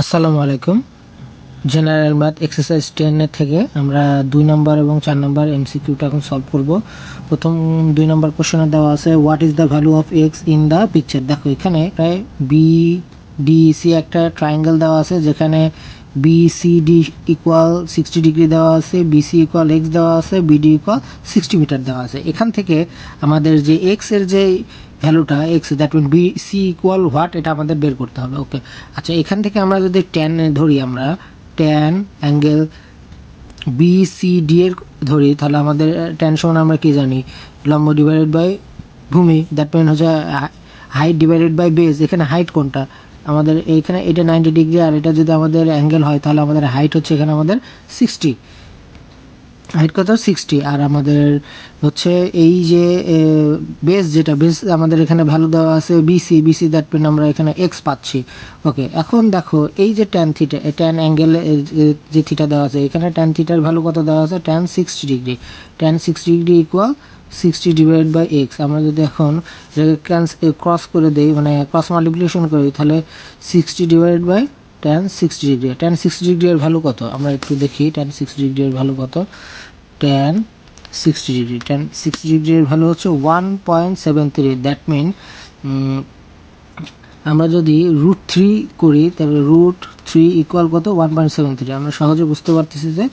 আসসালামু আলাইকুম। General math exercise 10 থেকে আমরা 2 নম্বর এবং 4 নম্বর এমসিকিউটা এখন সলভ করব। প্রথম 2 নম্বর কোশ্চেনে দেওয়া আছে what is the value of x in the picture. দেখো এখানে প্রায় বিডিসি একটা ট্রায়াঙ্গেল দেওয়া আছে, যেখানে বিসিডি ইকুয়াল 60 ডিগ্রি দেওয়া আছে, বিসি ইকুয়াল এক্স দেওয়া আছে, বিডি ইকুয়াল 60 মিটার দেওয়া আছে। এখান থেকে আমাদের যে এক্স এর যে ভ্যালুটা X, that mean B C equal what, এটা আমাদের বের করতে হবে। ওকে, আচ্ছা এখান থেকে আমরা যদি ট্যান ধরি, আমরা tan angle B C D এর ধরি, তাহলে আমাদের ট্যান সমান আমরা কি জানি, লম্ব ডিভাইডেড বাই ভূমি, দ্যাট মিন হচ্ছে হাইট ডিভাইডেড বাই বেস। এখানে হাইট কোনটা আমাদের, এইখানে এটা 90 ডিগ্রি, আর এটা যদি আমাদের অ্যাঙ্গেল হয় তাহলে আমাদের হাইট হচ্ছে এখানে আমাদের 60, হাইট কত 60, আর আমাদের হচ্ছে এই যে বেস, যেটা বেস আমাদের এখানে ভ্যালু দেওয়া আছে বিসি, বিসি দ্যাট মিন আমরা এখানে এক্স পাচ্ছি। ওকে, এখন দেখো এই যে ট্যান থিটা, ট্যান অ্যাঙ্গেল যে থিটা দেওয়া আছে, এখানে ট্যান থিটার ভ্যালু কত দেওয়া আছে, tan 60 degree, tan 60 degree equal 60 divide by X. আমরা যদি এখন ক্রস করে দিই, মানে ক্রস মাল্টিপ্লিকেশন করি, তাহলে 60 divide by tan 60 degree. Tan 60 degree এর ভ্যালু কত আমরা একটু দেখি, ট্যান 60 ডিগ্রি এর ভ্যালু কত। ট্যান 60 ডিগ্রি, ট্যান 60 ডিগ্রি এর ভ্যালু হচ্ছে 1.73। দ্যাট মিন আমরা যদি √3 করি, তাহলে √3 ইকুয়াল কত, 1.73। আমরা সহজে বুঝতে পারতেছি যে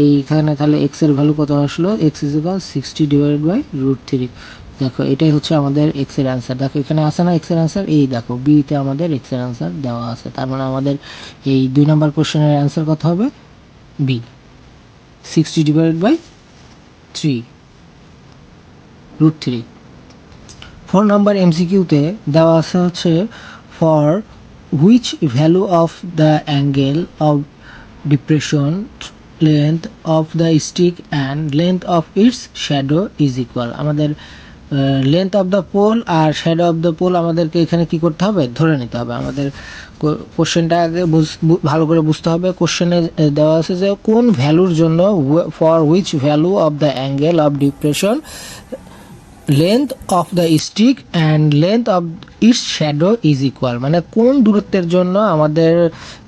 এইখানে তাহলে এক্স এর ভ্যালু কত আসলো, X is equal 60 divide by √3। দেখো এটাই হচ্ছে আমাদের এক্স এর অ্যান্সার। দেখো এখানে আছে না এক্স এর অ্যান্সার, এই দেখো বিতে আমাদের এক্স এর অ্যান্সার দেওয়া আছে। তার মানে আমাদের এই 2 নম্বর কোশ্চেনের অ্যান্সার কত হবে, বি, 60 ডিভাইড বাই 3 √3। 4 নম্বর এমসিকিউতে দেওয়া আছে হচ্ছে for which value of the angle of depression length of the stick and length of its shadow is equal. আমাদের লেন্থ অফ দ্য পোল আর শ্যাডো অফ দ্য পোল আমাদেরকে এখানে কি করতে হবে, ধরে নিতে হবে। আমাদের কোশ্চেনটা আগে ভালো করে বুঝতে হবে। কোশ্চেনে দেওয়া আছে যে কোন ভ্যালুর জন্য, for which value of the angle of depression length of the stick and length of its shadow is equal, মানে কোন দূরত্বের জন্য আমাদের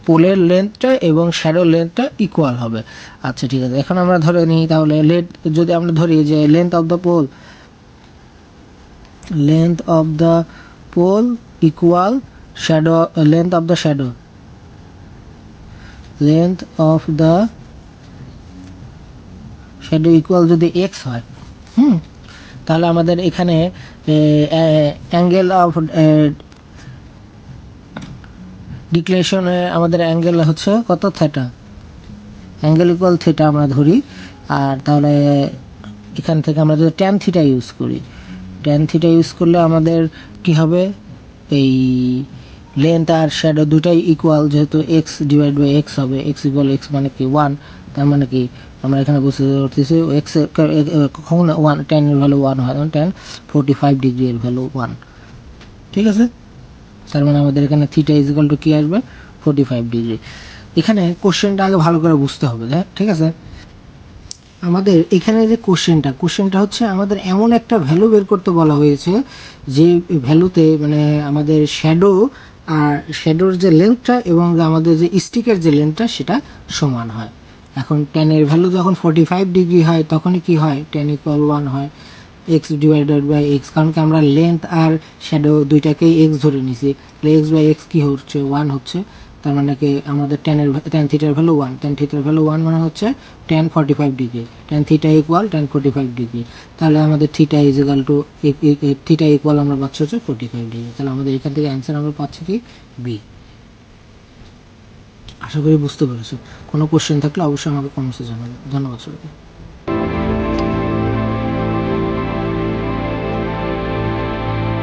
পোলের লেন্থটা এবং শ্যাডো লেন্থটা ইকুয়াল হবে। আচ্ছা ঠিক আছে, এখন আমরা ধরে নিই তাহলে যদি আমরা ধরি যে length of the pole, length of the pole equal shadow, length of the shadow, length of the shadow equal যদি এক্স হয়, তাহলে আমাদের এখানে অ্যাঙ্গেল অফ ডিক্লেশনে আমাদের অ্যাঙ্গেল হচ্ছে কত, থিটা, অ্যাঙ্গেল ইকুয়াল থিটা আমরা ধরি। আর তাহলে এখান থেকে আমরা যদি ট্যান থিটা ইউজ করি, ট্যান থিটা ইউজ করলে আমাদের কি হবে, এই লেন্থ আর শ্যাডো দুটাই ইকুয়াল, যেহেতু এক্স ডিভাইড বাই এক্স হবে, এক্স ইকুয়াল এক্স মানে কি 1, তার মানে কি আমরা এখানে বুঝতে পারতেছি এক্স কখন 1, ট্যানের ভ্যালু 1 হয়, ট্যান 45 ডিগ্রি এর ভ্যালু 1। ঠিক আছে, তার মানে আমাদের এখানে থিটা ইজ ইকুয়াল টু কি আসবে, 45 ডিগ্রি। এখানে কোশ্চেনটা আগে ভালো করে বুঝতে হবে, ঠিক আছে। আমাদের এখানে যে কোশ্চেনটা হচ্ছে আমাদের এমন একটা ভ্যালু বের করতে বলা হয়েছে, যে ভ্যালুতে মানে আমাদের শ্যাডো আর শ্যাডোর যে লেন্থটা এবং আমাদের যে স্টিকের যে লেন্থটা সেটা সমান হয়। এখন ট্যানের ভ্যালু যখন 45 ডিগ্রি হয় তখনই কি হয়, ট্যান ইকুয়াল 1 হয়, এক্স ডিভাইডেড বাই এক্স, কারণ কি আমরা লেন্থ আর শ্যাডো দুইটাকেই এক্স ধরে নিছি, তাহলে এক্স বাই এক্স কী হচ্ছে, 1 হচ্ছে। তার মানে কি আমাদের ট্যান থিটার ভ্যালু 1, ট্যান থিটার ভ্যালু 1 মানে হচ্ছে tan 45 degree, tan theta equal tan 45 degree. তাহলে আমাদের theta is equal to, theta equal আমরা পাচ্ছি হচ্ছে 45 ডিগ্রি। তাহলে আমাদের এখান থেকে অ্যান্সার আমরা পাচ্ছি কি, বি। আশা করি বুঝতে পেরেছো। কোনো কোশ্চেন থাকলে অবশ্যই আমাকে কমেন্টসে জানাবে। ধন্যবাদ সবাইকে।